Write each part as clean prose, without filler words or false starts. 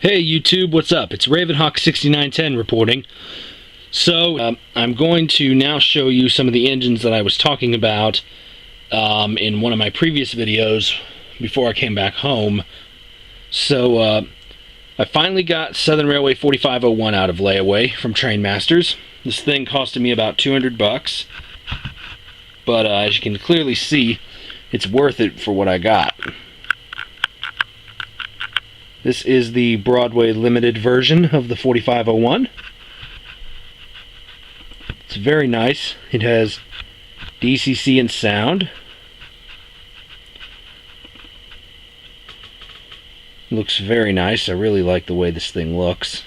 Hey YouTube, what's up? It's Ravenhawk6910 reporting. So, I'm going to now show you some of the engines that I was talking about in one of my previous videos before I came back home. So, I finally got Southern Railway 4501 out of layaway from Trainmasters. This thing costed me about $200, but as you can clearly see, it's worth it for what I got. This is the Broadway limited version of the 4501. It's very nice. It has DCC and sound. Looks very nice. I really like the way this thing looks.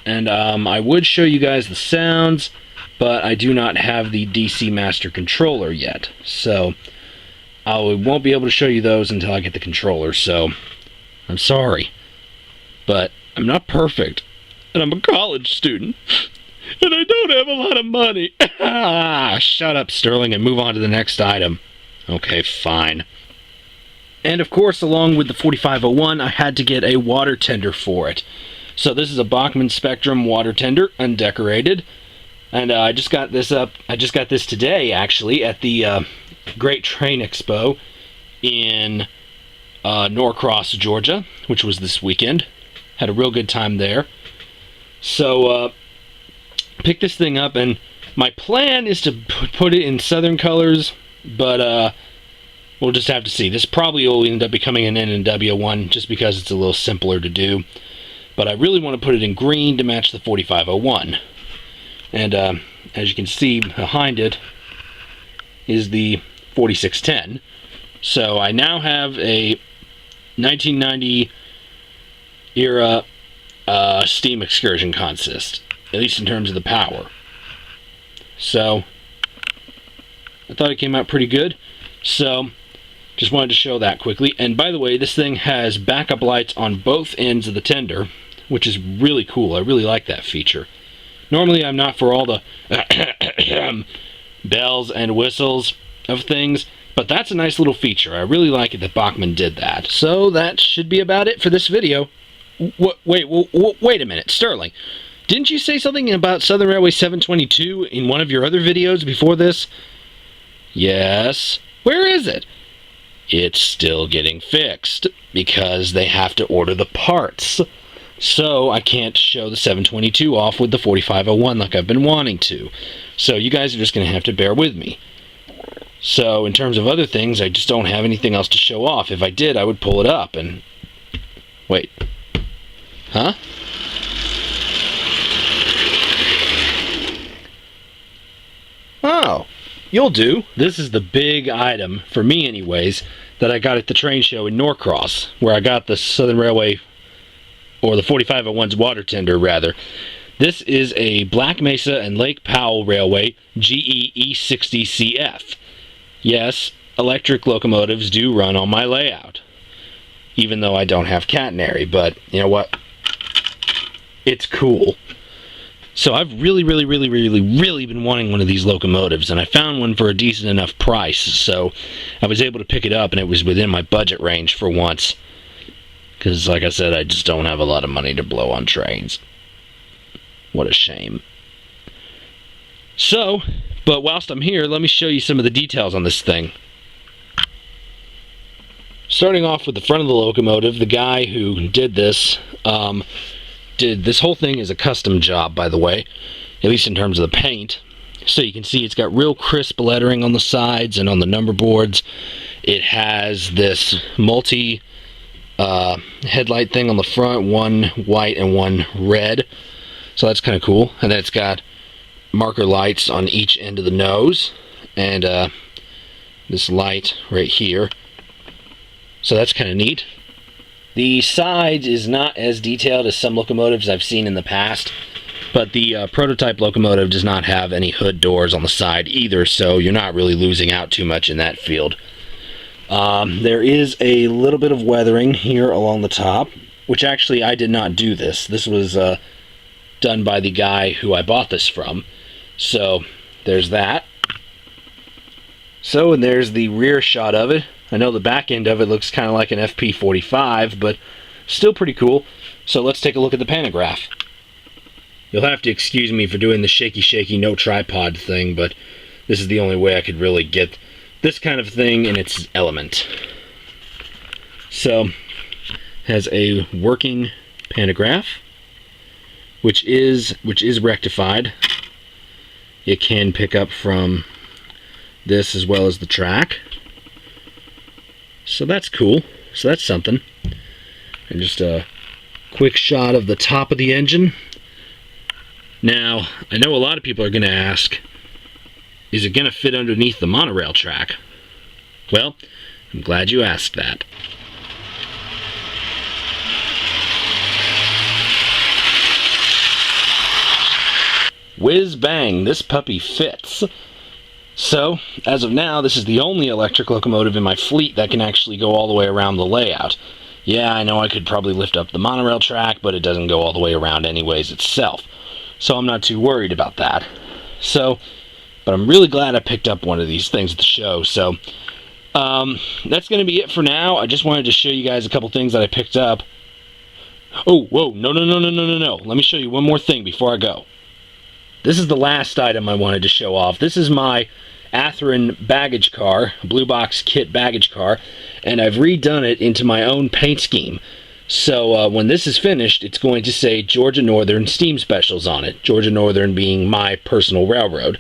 And I would show you guys the sounds, but I do not have the DC Master controller yet. So I won't be able to show you those until I get the controller, so I'm sorry. But I'm not perfect, and I'm a college student, and I don't have a lot of money. Shut up, Sterling, and move on to the next item. Okay, fine. And of course, along with the 4501, I had to get a water tender for it. So this is a Bachmann Spectrum water tender, undecorated. And I just got this today, actually, at the Great Train Expo in Norcross, Georgia, which was this weekend. Had a real good time there. So, picked this thing up, and my plan is to put it in Southern colors, but we'll just have to see. This probably will end up becoming an N&W one, just because it's a little simpler to do. But I really want to put it in green to match the 4501. And as you can see behind it is the 4610. So I now have a 1990 era steam excursion consist, at least in terms of the power. So I thought it came out pretty good. So just wanted to show that quickly. And by the way, this thing has backup lights on both ends of the tender, which is really cool. I really like that feature. Normally I'm not for all the bells and whistles of things, but that's a nice little feature. I really like it that Bachmann did that. So that should be about it for this video. Wait a minute, Sterling. Didn't you say something about Southern Railway 722 in one of your other videos before this? Yes. Where is it? It's still getting fixed because they have to order the parts. So I can't show the 722 off with the 4501 like I've been wanting to. So you guys are just going to have to bear with me. So in terms of other things, I just don't have anything else to show off. If I did, I would pull it up and... Wait. Huh? Oh, you'll do. This is the big item, for me anyways, that I got at the train show in Norcross, where I got the Southern Railway, or the 4501's water tender, rather. This is a Black Mesa and Lake Powell Railway GE E60CF. Yes, electric locomotives do run on my layout, even though I don't have catenary, but you know what? It's cool. So I've really been wanting one of these locomotives, and I found one for a decent enough price, so I was able to pick it up, and it was within my budget range for once. Because, like I said, I just don't have a lot of money to blow on trains. What a shame. So, but whilst I'm here, let me show you some of the details on this thing. Starting off with the front of the locomotive, the guy who did this whole thing is a custom job, by the way, at least in terms of the paint. So you can see it's got real crisp lettering on the sides and on the number boards. It has this multi headlight thing on the front, one white and one red, so that's kind of cool. And then it's got marker lights on each end of the nose, and this light right here, so that's kind of neat. The sides is not as detailed as some locomotives I've seen in the past, but the prototype locomotive does not have any hood doors on the side either, so you're not really losing out too much in that field. There is a little bit of weathering here along the top, which actually I did not do this. This was done by the guy who I bought this from. So there's that. So, and there's the rear shot of it. I know the back end of it looks kind of like an FP45, but still pretty cool. So let's take a look at the pantograph. You'll have to excuse me for doing the shaky no tripod thing, but this is the only way I could really get this kind of thing in its element. So, has a working pantograph, which is rectified. You can pick up from this as well as the track. So that's cool. So that's something. And just a quick shot of the top of the engine. Now, I know a lot of people are going to ask, is it going to fit underneath the monorail track? Well, I'm glad you asked that. Whiz bang, this puppy fits. So, as of now, this is the only electric locomotive in my fleet that can actually go all the way around the layout. Yeah, I know I could probably lift up the monorail track, but it doesn't go all the way around anyways itself. So I'm not too worried about that. So, but I'm really glad I picked up one of these things at the show. So, that's going to be it for now. I just wanted to show you guys a couple things that I picked up. Oh, whoa, no. Let me show you one more thing before I go. This is the last item I wanted to show off. This is my Atherin baggage car, Blue Box Kit baggage car, and I've redone it into my own paint scheme. So when this is finished, it's going to say Georgia Northern Steam Specials on it. Georgia Northern being my personal railroad.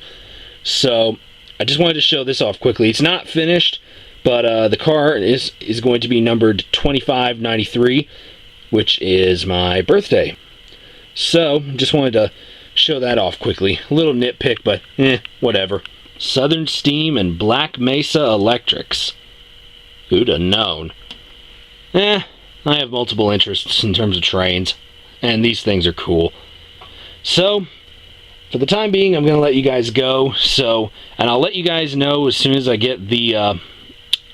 So I just wanted to show this off quickly. It's not finished, but the car is going to be numbered 2593, which is my birthday. So just wanted to show that off quickly. A little nitpick, but whatever. Southern Steam and Black Mesa Electrics. Who'd have known? I have multiple interests in terms of trains, and these things are cool. So, for the time being, I'm going to let you guys go. So, and I'll let you guys know as soon as I get the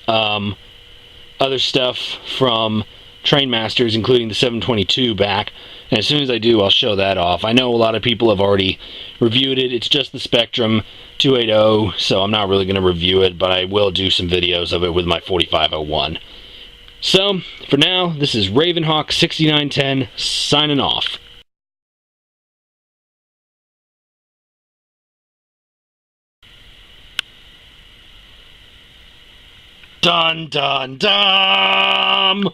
other stuff from Train Masters, including the 722 back. And as soon as I do, I'll show that off. I know a lot of people have already reviewed it. It's just the Spectrum 280, so I'm not really going to review it, but I will do some videos of it with my 4501. So, for now, this is Ravenhawk 6910 signing off. Dun dun dun!